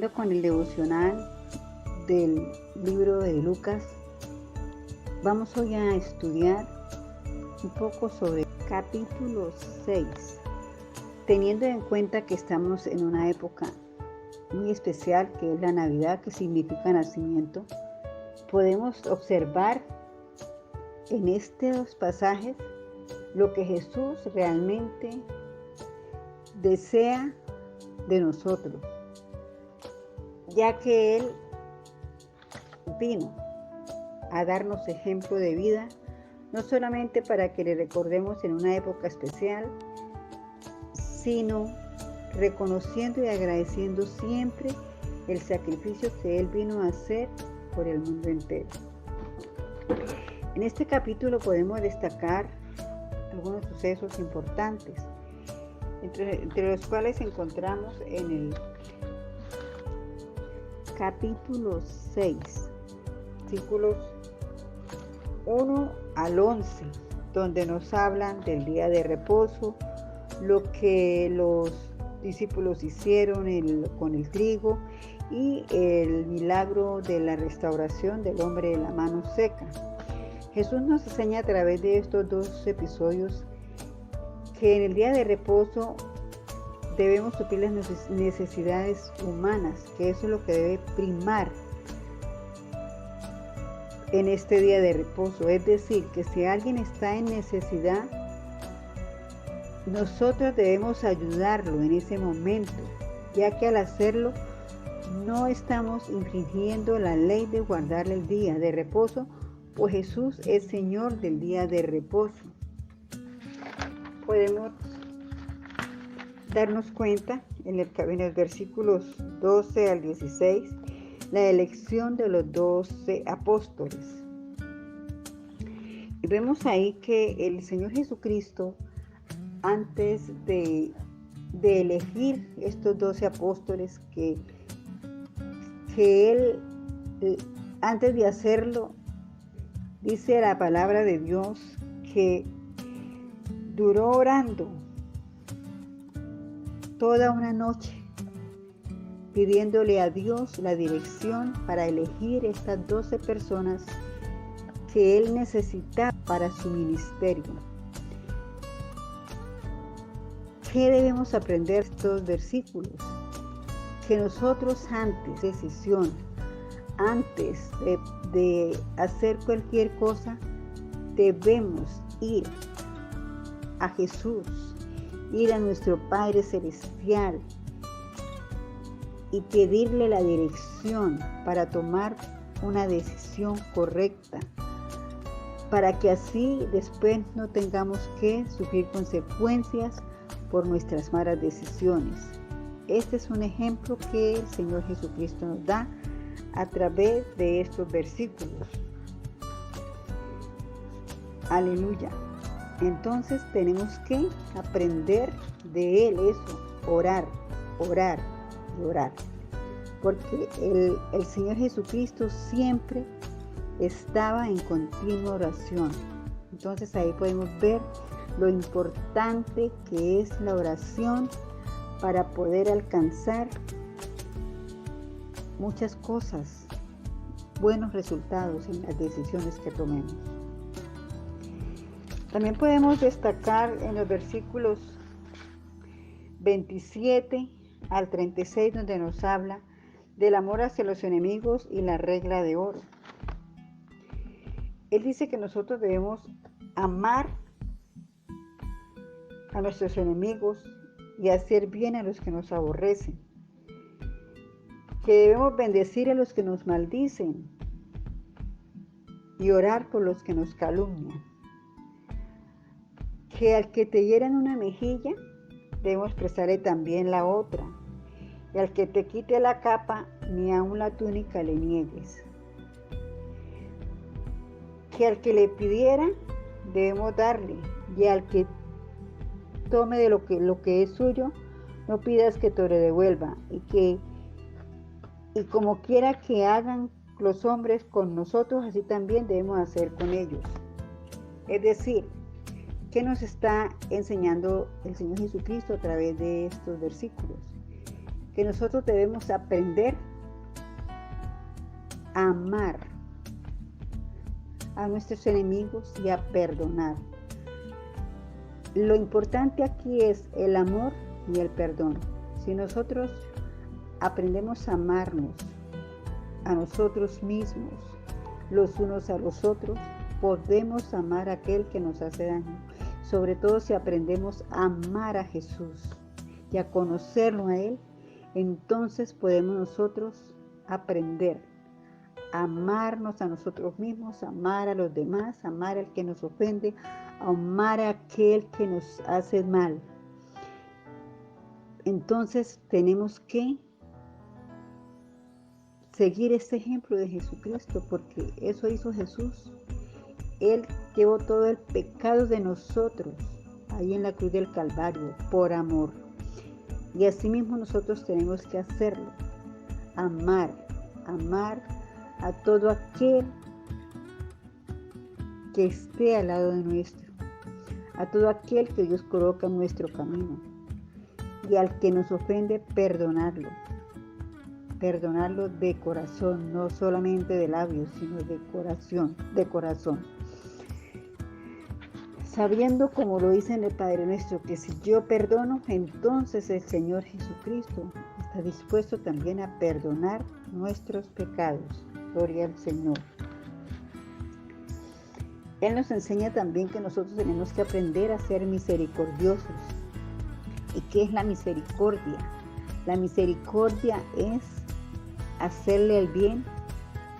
Continuando con el devocional del libro de Lucas, vamos hoy a estudiar un poco sobre el capítulo 6. Teniendo en cuenta que estamos en una época muy especial, que es la Navidad, que significa nacimiento, podemos observar en estos pasajes lo que Jesús realmente desea de nosotros, ya que Él vino a darnos ejemplo de vida, no solamente para que le recordemos en una época especial, sino reconociendo y agradeciendo siempre el sacrificio que Él vino a hacer por el mundo entero. En este capítulo podemos destacar algunos sucesos importantes, entre los cuales encontramos en el capítulo 6, versículos 1 al 11, donde nos hablan del día de reposo, lo que los discípulos hicieron con el trigo y el milagro de la restauración del hombre de la mano seca. Jesús nos enseña a través de estos dos episodios que en el día de reposo debemos suplir las necesidades humanas, que eso es lo que debe primar en este día de reposo. Es decir, que si alguien está en necesidad, nosotros debemos ayudarlo en ese momento, ya que al hacerlo no estamos infringiendo la ley de guardarle el día de reposo, pues Jesús es Señor del día de reposo. Podemos darnos cuenta en los versículos 12 al 16, la elección de los 12 apóstoles. Y vemos ahí que el Señor Jesucristo, antes de elegir estos 12 apóstoles, que Él, antes de hacerlo, dice la palabra de Dios que duró orando toda una noche, pidiéndole a Dios la dirección para elegir estas 12 personas que Él necesitaba para su ministerio. ¿Qué debemos aprender de estos versículos? Que nosotros antes de decisión, antes de hacer cualquier cosa, debemos ir a Jesús, ir a nuestro Padre Celestial y pedirle la dirección para tomar una decisión correcta, para que así después no tengamos que sufrir consecuencias por nuestras malas decisiones. Este es un ejemplo que el Señor Jesucristo nos da a través de estos versículos. Aleluya. Entonces tenemos que aprender de Él eso, orar y orar. Porque el Señor Jesucristo siempre estaba en continua oración. Entonces ahí podemos ver lo importante que es la oración para poder alcanzar muchas cosas, buenos resultados en las decisiones que tomemos. También podemos destacar en los versículos 27 al 36, donde nos habla del amor hacia los enemigos y la regla de oro. Él dice que nosotros debemos amar a nuestros enemigos y hacer bien a los que nos aborrecen, que debemos bendecir a los que nos maldicen y orar por los que nos calumnian, que al que te hieran una mejilla debemos prestarle también la otra, y al que te quite la capa ni aun la túnica le niegues, que al que le pidiera debemos darle, y al que tome de lo que es suyo, no pidas que te lo devuelva, y como quiera que hagan los hombres con nosotros, así también debemos hacer con ellos. Es decir, ¿qué nos está enseñando el Señor Jesucristo a través de estos versículos? que nosotros debemos aprender a amar a nuestros enemigos y a perdonar. Lo importante aquí es el amor y el perdón. Si nosotros aprendemos a amarnos a nosotros mismos, los unos a los otros, podemos amar a aquel que nos hace daño. Sobre todo si aprendemos a amar a Jesús y a conocerlo a Él, entonces podemos nosotros aprender a amarnos a nosotros mismos, amar a los demás, amar al que nos ofende, amar a aquel que nos hace mal. Entonces tenemos que seguir este ejemplo de Jesucristo, porque eso hizo Jesús. Él llevó todo el pecado de nosotros ahí en la cruz del Calvario por amor. Y así mismo nosotros tenemos que hacerlo. Amar a todo aquel que esté al lado de nuestro, a todo aquel que Dios coloca en nuestro camino, y al que nos ofende, perdonarlo de corazón, no solamente de labios, sino de corazón. Sabiendo, como lo dice en el Padre Nuestro, que si yo perdono, entonces el Señor Jesucristo está dispuesto también a perdonar nuestros pecados. Gloria al Señor. Él nos enseña también que nosotros tenemos que aprender a ser misericordiosos. ¿Y qué es la misericordia? La misericordia es hacerle el bien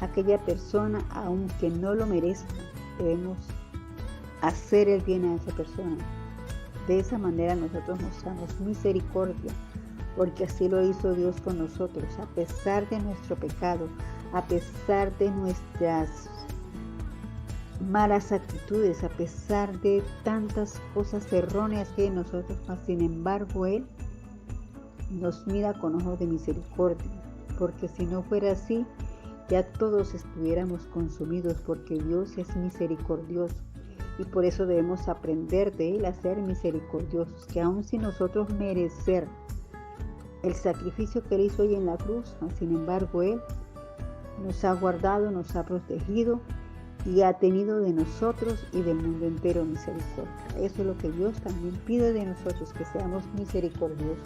a aquella persona, aunque no lo merezca. Debemos hacer el bien a esa persona. De esa manera nosotros mostramos misericordia, porque así lo hizo Dios con nosotros, a pesar de nuestro pecado, a pesar de nuestras malas actitudes, a pesar de tantas cosas erróneas que hay en nosotros, mas sin embargo Él nos mira con ojos de misericordia, porque si no fuera así, ya todos estuviéramos consumidos, porque Dios es misericordioso. Y por eso debemos aprender de Él a ser misericordiosos, que aun sin nosotros merecer el sacrificio que Él hizo hoy en la cruz, sin embargo Él nos ha guardado, nos ha protegido y ha tenido de nosotros y del mundo entero misericordia. Eso es lo que Dios también pide de nosotros, que seamos misericordiosos.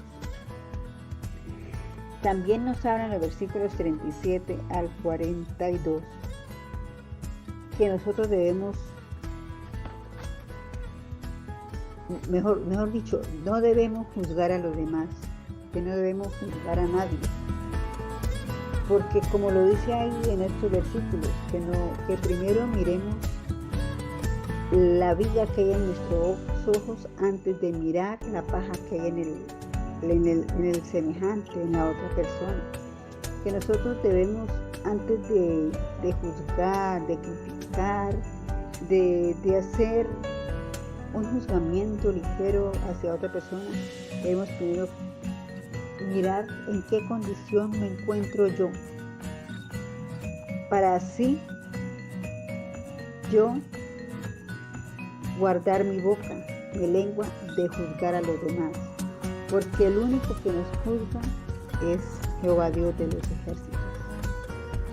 También nos habla en los versículos 37 al 42 que nosotros debemos, mejor dicho, no debemos juzgar a los demás, que no debemos juzgar a nadie. Porque como lo dice ahí en estos versículos, que primero miremos la viga que hay en nuestros ojos antes de mirar la paja que hay en el semejante, en la otra persona. Que nosotros debemos, antes de juzgar, de criticar, de hacer un juzgamiento ligero hacia otra persona, debemos primero mirar en qué condición me encuentro yo, para así yo guardar mi boca, mi lengua, de juzgar a los demás, porque el único que nos juzga es Jehová Dios de los ejércitos.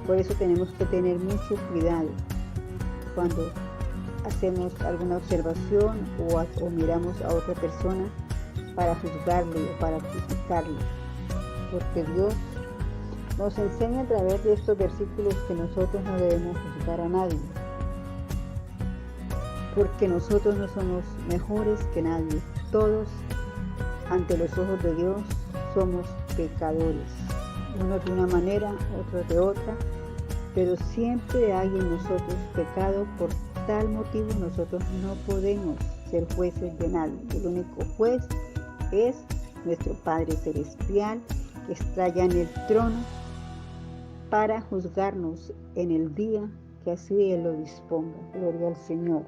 Por eso tenemos que tener mucho cuidado cuando hacemos alguna observación o miramos a otra persona para juzgarle o para criticarle, porque Dios nos enseña a través de estos versículos que nosotros no debemos juzgar a nadie, porque nosotros no somos mejores que nadie. Todos ante los ojos de Dios somos pecadores, unos de una manera, otros de otra, pero siempre hay en nosotros pecado. Por tal motivo nosotros no podemos ser jueces de nadie. El único juez es nuestro Padre Celestial, que está allá en el trono para juzgarnos en el día que así Él lo disponga. Gloria al Señor.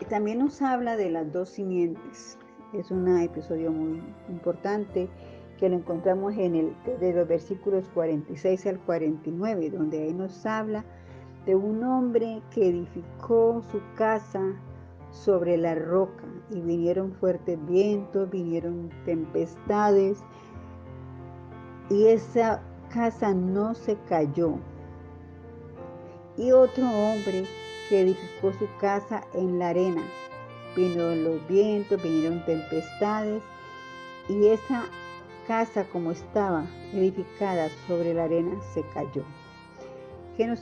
Y también nos habla de las dos simientes. Es un episodio muy importante que lo encontramos desde los versículos 46 al 49, donde ahí nos habla de un hombre que edificó su casa sobre la roca, y vinieron fuertes vientos, vinieron tempestades, y esa casa no se cayó. Y otro hombre que edificó su casa en la arena, vinieron los vientos, vinieron tempestades, y esa casa, como estaba edificada sobre la arena, se cayó. ¿Qué nos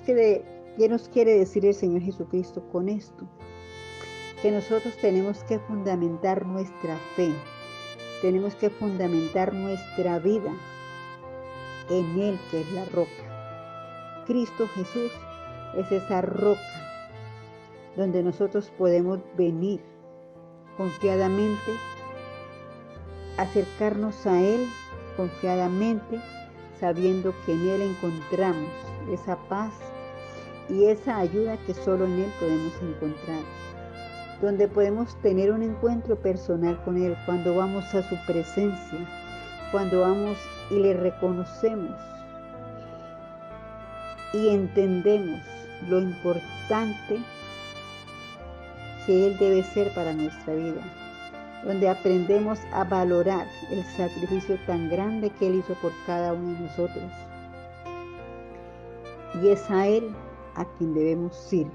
quiere decir el Señor Jesucristo con esto? Que nosotros tenemos que fundamentar nuestra fe, tenemos que fundamentar nuestra vida en Él, que es la roca. Cristo Jesús es esa roca donde nosotros podemos venir confiadamente, acercarnos a Él confiadamente, sabiendo que en Él encontramos esa paz y esa ayuda que solo en Él podemos encontrar, donde podemos tener un encuentro personal con Él cuando vamos a su presencia, cuando vamos y le reconocemos y entendemos lo importante que Él debe ser para nuestra vida, donde aprendemos a valorar el sacrificio tan grande que Él hizo por cada uno de nosotros. Y es a Él a quien debemos ir,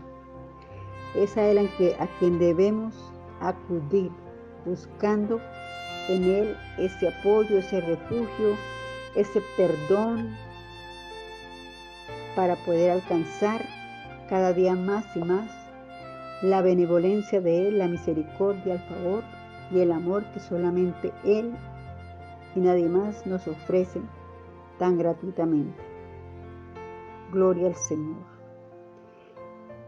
es a Él a quien debemos acudir, buscando en Él ese apoyo, ese refugio, ese perdón, para poder alcanzar cada día más y más la benevolencia de Él, la misericordia, el favor y el amor que solamente Él y nadie más nos ofrece tan gratuitamente. Gloria al Señor.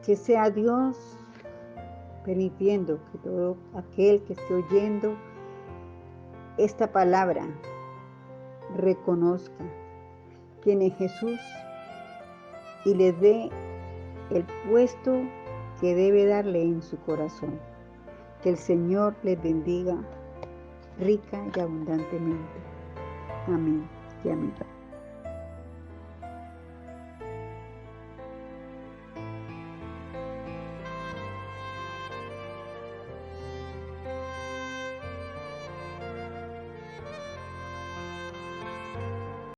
Que sea Dios permitiendo que todo aquel que esté oyendo esta palabra reconozca quién es Jesús y le dé el puesto que debe darle en su corazón. Que el Señor les bendiga rica y abundantemente. Amén y amén.